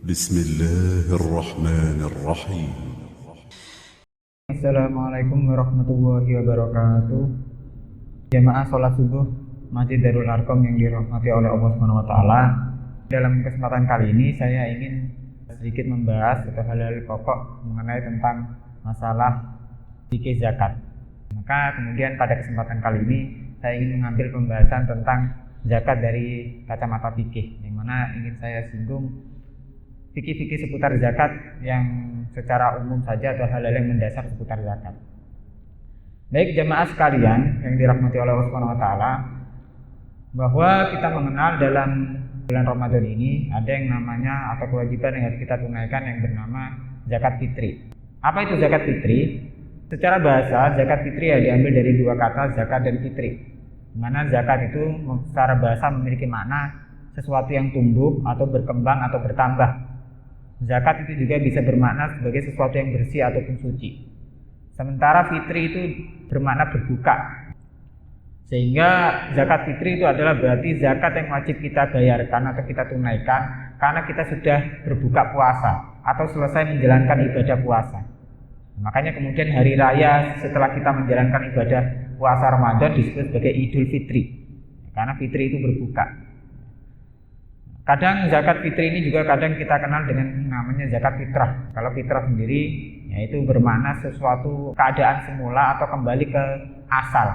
بسم الله الرحمن الرحيم. Assalamualaikum warahmatullahi wabarakatuh. Jamaah sholat subuh Masjid Darul Arqam yang dirahmati oleh Allah Subhanahu wa taala. Dalam kesempatan kali ini saya ingin sedikit membahas atau hal-hal pokok mengenai tentang masalah fikih zakat. Maka kemudian pada kesempatan kali ini saya ingin mengambil pembahasan tentang zakat dari kacamata fikih, yang mana ingin saya singgung fikih-fikih seputar zakat yang secara umum saja atau hal-hal yang mendasar seputar zakat. Baik jamaah sekalian yang dirahmati oleh Allah Subhanahu wa taala, bahwa kita mengenal dalam bulan Ramadan ini ada yang namanya atau kewajiban yang harus kita tunaikan yang bernama zakat fitri. Apa itu zakat fitri? Secara bahasa, zakat fitri ya diambil dari dua kata zakat dan fitri. Di mana zakat itu secara bahasa memiliki makna sesuatu yang tumbuh atau berkembang atau bertambah. Zakat itu juga bisa bermakna sebagai sesuatu yang bersih ataupun suci. Sementara fitri itu bermakna berbuka. Sehingga zakat fitri itu adalah berarti zakat yang wajib kita bayarkan atau kita tunaikan karena kita sudah berbuka puasa atau selesai menjalankan ibadah puasa. Makanya kemudian hari raya setelah kita menjalankan ibadah puasa Ramadan disebut sebagai Idul Fitri, karena fitri itu berbuka. Kadang zakat fitri ini juga kadang kita kenal dengan namanya zakat fitrah. Kalau fitrah sendiri yaitu bermakna sesuatu keadaan semula atau kembali ke asal.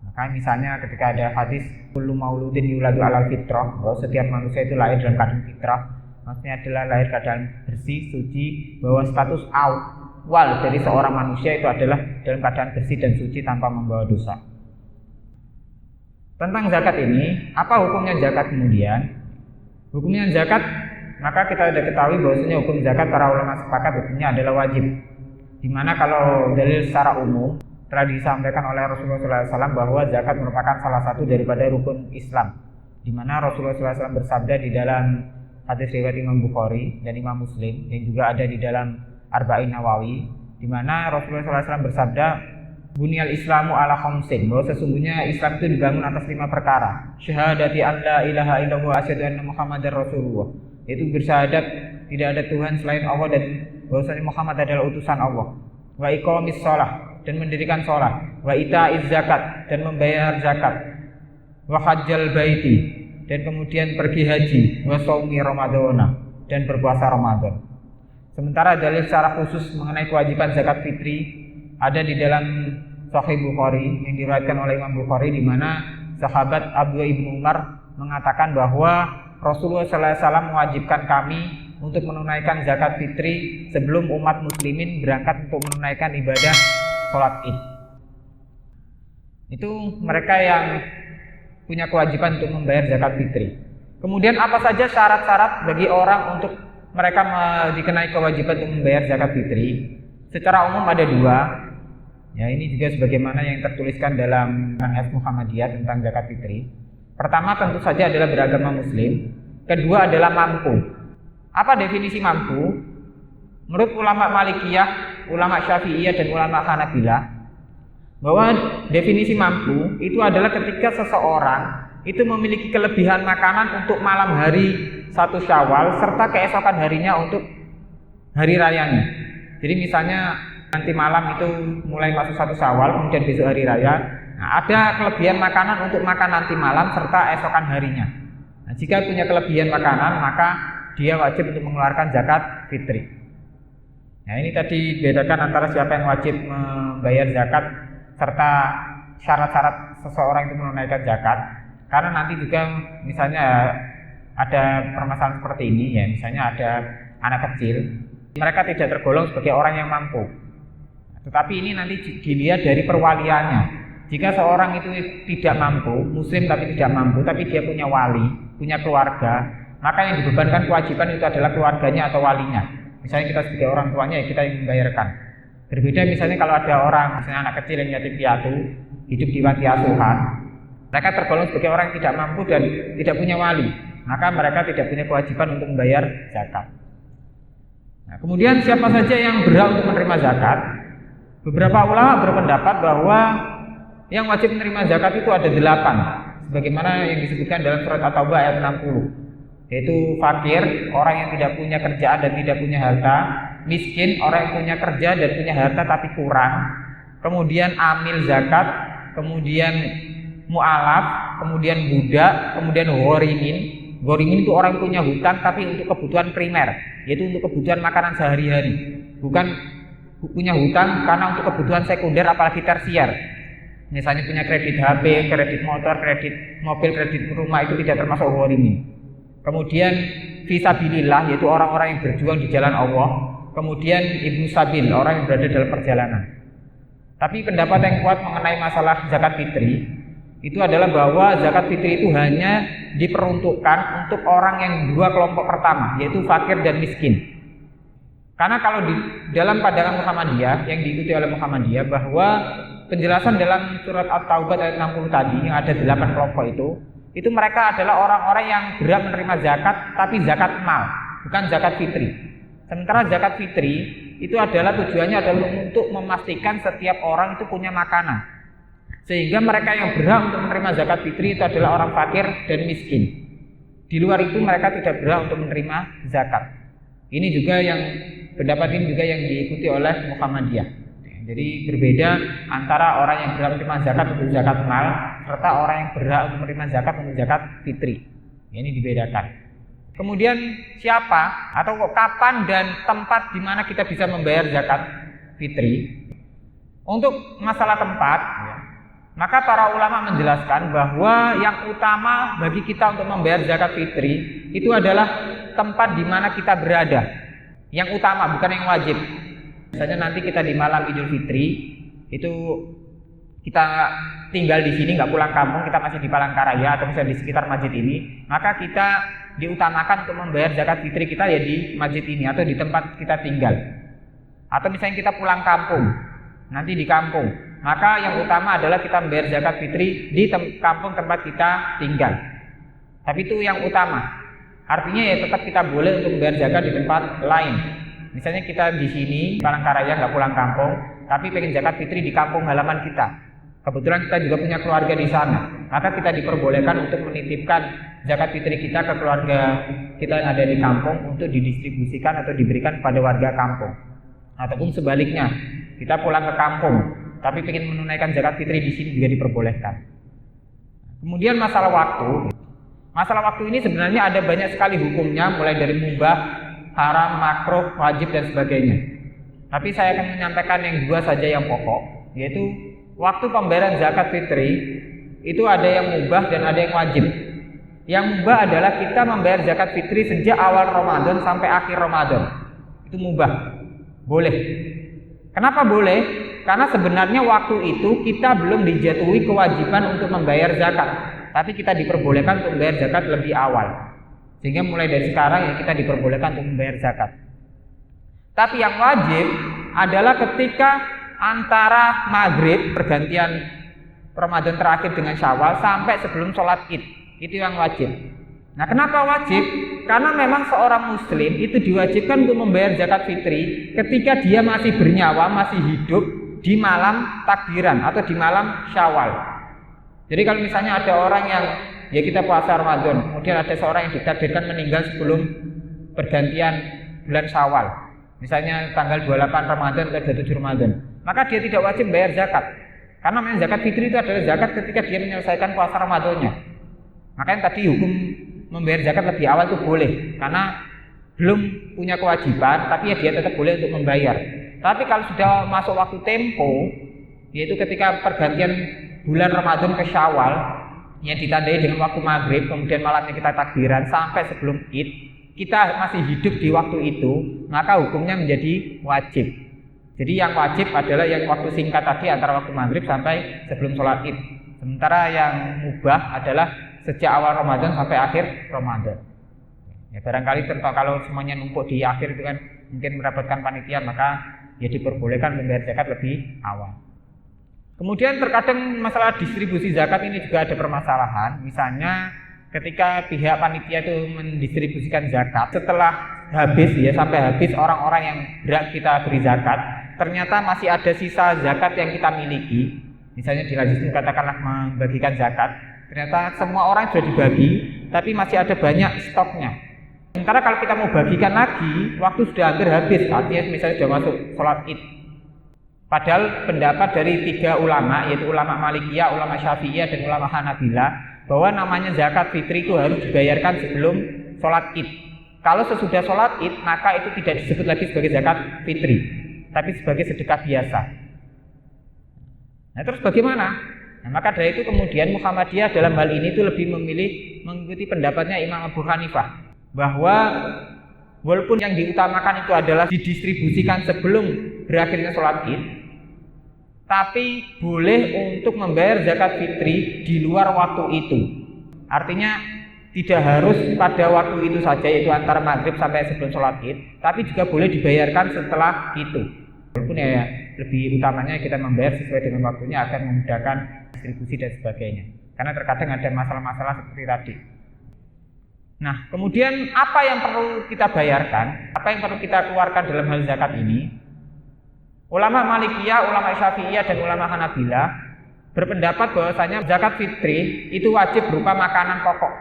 Maka misalnya ketika ada hadis kullu mauludin yuladu alal fitrah, bahwa setiap manusia itu lahir dalam keadaan fitrah, maksudnya adalah lahir keadaan bersih, suci, bahwa status awal dari seorang manusia itu adalah dalam keadaan bersih dan suci tanpa membawa dosa. Tentang zakat ini, apa hukumnya zakat kemudian? Hukumnya zakat, maka kita sudah ketahui bahwasanya hukum zakat para ulama sepakat hukumnya adalah wajib. Dimana kalau dalil secara umum telah disampaikan oleh Rasulullah SAW bahwa zakat merupakan salah satu daripada rukun Islam. Dimana Rasulullah SAW bersabda di dalam hadis riwayat Imam Bukhari dan Imam Muslim, yang juga ada di dalam Arba'in Nawawi, dimana Rasulullah SAW bersabda, Bunyal Islamu ala khamsin, bahwa sesungguhnya Islam itu dibangun atas 5 perkara. Syahadati an la ilaha illallah asyhadu anna Muhammadar Rasulullah. Itu bersyahadat tidak ada Tuhan selain Allah dan bahwasanya Muhammad adalah utusan Allah. Wa iqamis shalah, dan mendirikan salat. Wa itaiz zakat, dan membayar zakat. Wa hajjal baiti, dan kemudian pergi haji. Wa shaumi ramadhana, dan berpuasa Ramadan. Sementara dalil secara khusus mengenai kewajiban zakat fitri ada di dalam Sahih Bukhari yang diriwayatkan oleh Imam Bukhari, di mana sahabat Abdullah ibnu Umar mengatakan bahwa Rasulullah SAW mewajibkan kami untuk menunaikan zakat fitri sebelum umat muslimin berangkat untuk menunaikan ibadah sholat id. Itu mereka yang punya kewajiban untuk membayar zakat fitri. Kemudian apa saja syarat-syarat bagi orang untuk mereka dikenai kewajiban untuk membayar zakat fitri? Secara umum ada 2. Ya, ini juga sebagaimana yang tertuliskan dalam manhaj Muhammadiyah tentang zakat fitri. Pertama tentu saja adalah beragama muslim. Kedua adalah mampu. Apa definisi mampu? Menurut ulama Malikiyah, ulama Syafi'iyah dan ulama Hanabilah, bahwa definisi mampu itu adalah ketika seseorang itu memiliki kelebihan makanan untuk malam hari 1 Syawal serta keesokan harinya untuk hari rayanya. Jadi misalnya nanti malam itu mulai masuk 1 Syawal, kemudian besok hari raya. Nah, ada kelebihan makanan untuk makan nanti malam serta esokan harinya. Nah, jika punya kelebihan makanan, maka dia wajib untuk mengeluarkan zakat fitri. Nah, ini tadi bedakan antara siapa yang wajib membayar zakat serta syarat-syarat seseorang itu menunaikan zakat. Karena nanti juga misalnya ada permasalahan seperti ini ya, misalnya ada anak kecil, mereka tidak tergolong sebagai orang yang mampu. Tetapi ini nanti dilihat dari perwaliannya. Jika seorang itu tidak mampu, muslim tapi tidak mampu, tapi dia punya wali, punya keluarga, maka yang dibebankan kewajiban itu adalah keluarganya atau walinya. Misalnya kita sebagai orang tuanya, ya kita yang membayarkan. Berbeda misalnya kalau ada orang, misalnya anak kecil yang yatim piatu, hidup di panti asuhan, mereka tergolong sebagai orang yang tidak mampu dan tidak punya wali, maka mereka tidak punya kewajiban untuk membayar zakat. Nah, kemudian siapa saja yang berhak untuk menerima zakat? Beberapa ulama berpendapat bahwa yang wajib menerima zakat itu ada 8, sebagaimana yang disebutkan dalam surat At-Taubah ayat 60. yaitu fakir, orang yang tidak punya kerjaan dan tidak punya harta, miskin, orang yang punya kerja dan punya harta tapi kurang, kemudian amil zakat, kemudian mu'alaf, kemudian budak, kemudian ghorimin. Ghorimin itu orang yang punya hutang tapi untuk kebutuhan primer, yaitu untuk kebutuhan makanan sehari-hari, bukan punya hutang karena untuk kebutuhan sekunder apalagi tersier. Misalnya punya kredit HP, kredit motor, kredit mobil, kredit rumah, itu tidak termasuk ghorimin. Kemudian fisabilillah, yaitu orang-orang yang berjuang di jalan Allah. Kemudian ibnu sabil, orang yang berada dalam perjalanan. Tapi pendapat yang kuat mengenai masalah zakat fitri itu adalah bahwa zakat fitri itu hanya diperuntukkan untuk orang yang dua kelompok pertama, yaitu fakir dan miskin. Karena kalau di dalam pandangan Muhammadiyah yang diikuti oleh Muhammadiyah, bahwa penjelasan dalam surat At-Taubah ayat 60 tadi yang ada 8 kelompok itu mereka adalah orang-orang yang berhak menerima zakat tapi zakat mal, bukan zakat fitri. Sementara zakat fitri itu adalah tujuannya adalah untuk memastikan setiap orang itu punya makanan, sehingga mereka yang berhak untuk menerima zakat fitri itu adalah orang fakir dan miskin. Di luar itu mereka tidak berhak untuk menerima zakat. Ini juga yang pendapat ini juga yang diikuti oleh Muhammadiyah. Jadi berbeda antara orang yang berhak menerima zakat untuk zakat mal serta orang yang berhak untuk menerima zakat untuk zakat fitri. Ini dibedakan. Kemudian siapa atau kapan dan tempat di mana kita bisa membayar zakat fitri? Untuk masalah tempat, maka para ulama menjelaskan bahwa yang utama bagi kita untuk membayar zakat fitri itu adalah tempat di mana kita berada. Yang utama, bukan yang wajib. Misalnya nanti kita di malam Idul Fitri itu kita tinggal di sini, nggak pulang kampung, kita masih di Palangkaraya atau misalnya di sekitar masjid ini, maka kita diutamakan untuk membayar zakat fitri kita ya di masjid ini atau di tempat kita tinggal. Atau misalnya kita pulang kampung, nanti di kampung, maka yang utama adalah kita membayar zakat fitri di kampung tempat kita tinggal. Tapi itu yang utama. Artinya ya tetap kita boleh untuk membayar zakat di tempat lain. Misalnya kita di sini Palangkaraya nggak pulang kampung, tapi pengen zakat fitri di kampung halaman kita. Kebetulan kita juga punya keluarga di sana, maka kita diperbolehkan untuk menitipkan zakat fitri kita ke keluarga kita yang ada di kampung untuk didistribusikan atau diberikan pada warga kampung. Ataupun sebaliknya, kita pulang ke kampung, tapi pengen menunaikan zakat fitri di sini juga diperbolehkan. Kemudian masalah waktu. Masalah waktu ini sebenarnya ada banyak sekali hukumnya, mulai dari mubah, haram, makruh, wajib dan sebagainya. Tapi saya akan menyampaikan yang dua saja yang pokok, yaitu waktu pembayaran zakat fitri itu ada yang mubah dan ada yang wajib. Yang mubah adalah kita membayar zakat fitri sejak awal Ramadan sampai akhir Ramadan. Itu mubah, boleh. Kenapa boleh? Karena sebenarnya waktu itu kita belum dijatuhi kewajiban untuk membayar zakat, tapi kita diperbolehkan untuk membayar zakat lebih awal. Sehingga mulai dari sekarang ya kita diperbolehkan untuk membayar zakat. Tapi yang wajib adalah ketika antara maghrib pergantian Ramadan terakhir dengan Syawal sampai sebelum sholat Id, itu yang wajib. Nah, kenapa wajib? Karena memang seorang muslim itu diwajibkan untuk membayar zakat fitri ketika dia masih bernyawa, masih hidup di malam takbiran atau di malam Syawal. Jadi kalau misalnya ada orang yang ya kita puasa Ramadan, kemudian ada seorang yang ditakdirkan meninggal sebelum pergantian bulan Syawal, misalnya tanggal 28 Ramadan atau 27 Ramadan, maka dia tidak wajib bayar zakat. Karena memang zakat fitri itu adalah zakat ketika dia menyelesaikan puasa Ramadannya. Makanya tadi hukum membayar zakat lebih awal itu boleh, karena belum punya kewajiban, tapi ya dia tetap boleh untuk membayar. Tapi kalau sudah masuk waktu tempo, yaitu ketika pergantian bulan Ramadan ke Syawal, yang ditandai dengan waktu maghrib, kemudian malamnya kita takbiran sampai sebelum Id, kita masih hidup di waktu itu, maka hukumnya menjadi wajib. Jadi yang wajib adalah yang waktu singkat tadi antara waktu maghrib sampai sebelum sholat Id. Sementara yang mubah adalah sejak awal Ramadan sampai akhir Ramadan. Ya barangkali contoh kalau semuanya numpuk di akhir itu kan mungkin mendapatkan panitia, maka ya diperbolehkan membayar zakat lebih awal. Kemudian terkadang masalah distribusi zakat ini juga ada permasalahan. Misalnya ketika pihak panitia itu mendistribusikan zakat, setelah habis ya sampai habis orang-orang yang berhak kita beri zakat, ternyata masih ada sisa zakat yang kita miliki. Misalnya di hadis itu katakanlah membagikan zakat, Ternyata semua orang sudah dibagi, tapi masih ada banyak stoknya. Sementara kalau kita mau bagikan lagi, waktu sudah hampir habis. Artinya misalnya sudah masuk sholat id. Padahal pendapat dari 3 ulama, yaitu ulama Malikiyah, ulama Syafi'iyah, dan ulama Hanabilah, bahwa namanya zakat fitri itu harus dibayarkan sebelum sholat id. Kalau sesudah sholat id, maka itu tidak disebut lagi sebagai zakat fitri, tapi sebagai sedekah biasa. Nah, terus bagaimana? Nah, maka dari itu kemudian Muhammadiyah dalam hal ini itu lebih memilih mengikuti pendapatnya Imam Abu Hanifah, bahwa walaupun yang diutamakan itu adalah didistribusikan sebelum berakhirnya sholat id, tapi boleh untuk membayar zakat fitri di luar waktu itu. Artinya tidak harus pada waktu itu saja, yaitu antara maghrib sampai sebelum sholat id, tapi juga boleh dibayarkan setelah itu. Walaupun ya lebih utamanya kita membayar sesuai dengan waktunya agar memudahkan distribusi dan sebagainya. Karena terkadang ada masalah-masalah seperti tadi. Nah, kemudian apa yang perlu kita bayarkan? Apa yang perlu kita keluarkan dalam hal zakat ini? Ulama Malikiyah, ulama Syafi'iyah, dan ulama Hanabilah berpendapat bahwasanya zakat fitri itu wajib berupa makanan pokok.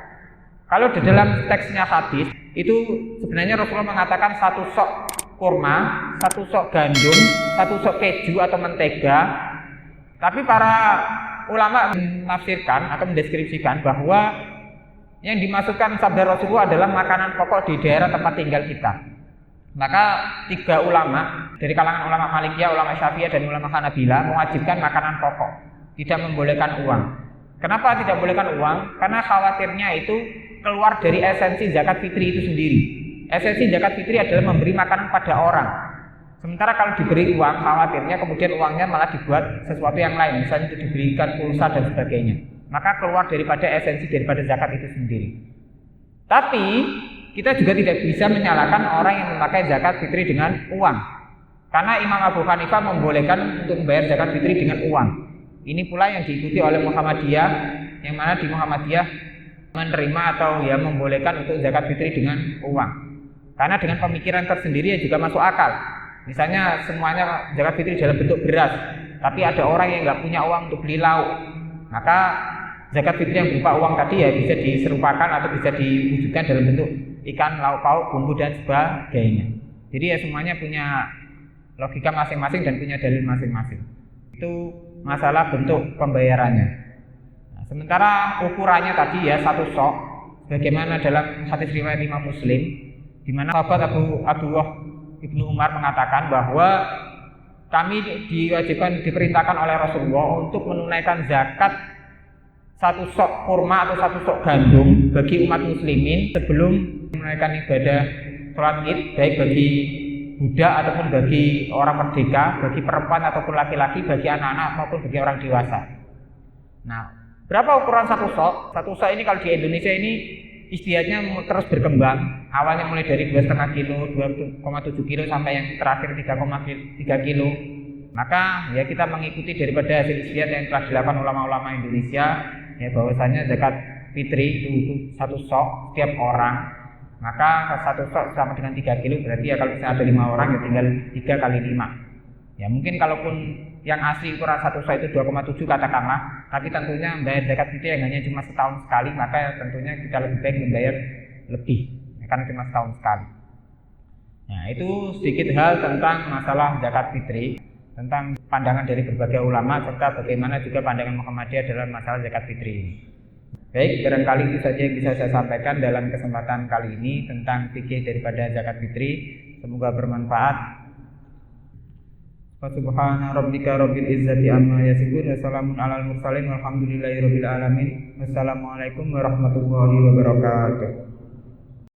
Kalau di dalam teksnya hadis itu sebenarnya Rasulullah mengatakan 1 sok kurma, 1 sok gandum, 1 sok keju atau mentega. Tapi para ulama menafsirkan atau mendeskripsikan bahwa yang dimasukkan sabda Rasulullah adalah makanan pokok di daerah tempat tinggal kita. Maka 3 ulama dari kalangan ulama Malikiyah, ulama Syafi'iyah, dan ulama Hanabilah mewajibkan makanan pokok, tidak membolehkan uang. Kenapa tidak bolehkan uang? Karena khawatirnya itu keluar dari esensi zakat fitri itu sendiri. Esensi zakat fitri adalah memberi makanan pada orang. Sementara kalau diberi uang, khawatirnya kemudian uangnya malah dibuat sesuatu yang lain, misalnya untuk diberikan pulsa dan sebagainya. Maka keluar daripada esensi daripada zakat itu sendiri. Tapi kita juga tidak bisa menyalahkan orang yang memakai zakat fitri dengan uang. Karena Imam Abu Hanifah membolehkan untuk membayar zakat fitri dengan uang. Ini pula yang diikuti oleh Muhammadiyah, yang mana di Muhammadiyah menerima atau ya membolehkan untuk zakat fitri dengan uang. Karena dengan pemikiran tersendiri ya juga masuk akal. Misalnya semuanya zakat fitri dalam bentuk beras, tapi ada orang yang nggak punya uang untuk beli lauk, maka zakat fitri yang berupa uang tadi ya bisa diserupakan atau bisa diwujudkan dalam bentuk ikan, lauk pauk, bumbu, dan sebagainya. Jadi ya semuanya punya logika masing-masing dan punya dalil masing-masing. Itu masalah bentuk pembayarannya. Nah, sementara ukurannya tadi ya 1 sok, bagaimana dalam hadis riwayat Imam Muslim, di mana sahabat Abdullah Ibnu Umar mengatakan bahwa kami diperintahkan oleh Rasulullah untuk menunaikan zakat 1 sok kurma atau 1 sok gandum bagi umat muslimin sebelum menunaikan ibadah sholat id, baik bagi budak ataupun bagi orang merdeka, bagi perempuan ataupun laki-laki, bagi anak-anak maupun bagi orang dewasa. Nah, berapa ukuran 1 sok? 1 sok ini kalau di Indonesia ini istiadatnya terus berkembang. Awalnya mulai dari 2,5 kilo, 2,7 kilo sampai yang terakhir 3,3 kilo. Maka ya kita mengikuti daripada hasil istiadat yang telah dilakukan ulama-ulama Indonesia, ya bahwasanya zakat fitri itu 1 sok setiap orang. Maka 1 sok sama dengan 3 kilo, berarti ya kalau misalnya ada 5 orang ya tinggal 3 kali 5. Ya mungkin kalaupun yang asli ukuran 1 sok itu 2,7 katakanlah, tapi tentunya membayar zakat fitri yang hanya cuma setahun sekali, maka tentunya kita lebih baik membayar lebih, karena cuma setahun sekali. Nah, itu sedikit hal tentang masalah zakat fitri, tentang pandangan dari berbagai ulama serta bagaimana juga pandangan Muhammadiyah dalam masalah zakat fitri ini. Baik, barangkali itu saja yang bisa saya sampaikan dalam kesempatan kali ini tentang fikih daripada zakat fitri. Semoga bermanfaat. Subhana rabbika rabbil izzati amma yasifun wa salamun alal mursalin walhamdulillahi rabbil alamin. Wassalamualaikum warahmatullahi wabarakatuh.